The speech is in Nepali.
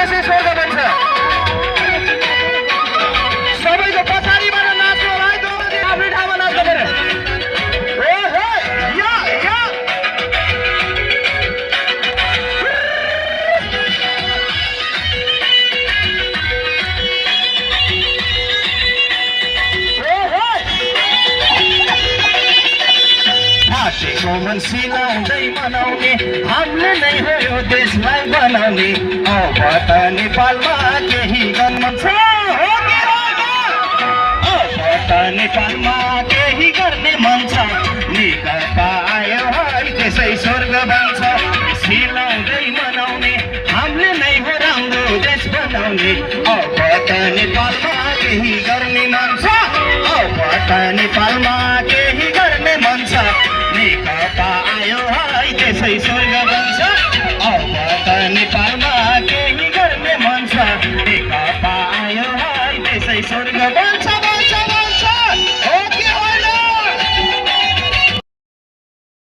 त्यसै स्वर्ग बन्छ सबैको पछाडिबाट नाच्नु होला है द्रौपदी आफ्नै ठाउँमा नाच्नु पर्यो मन सिलाउँदै मनाउने हामीले नै हो यो देशलाई बनाउने अब त नेपालमा केही गर्न छ अब त नेपालमा केही गर्ने मन छ निकटता आयो है त्यसै स्वर्ग बन्छ सिलाउँदै मनाउने हामीले नै हो राम्रो देश बनाउने अब त नेपालमा केही गर्ने मन छ अब त नेपालमा केही गर्ने मन छ निकटता आयो है त्यसै स्वर्ग बन्छ अब त नेपालमा केही गर्ने मन छ निकटता आयो है त्यसै स्वर्ग बन्छ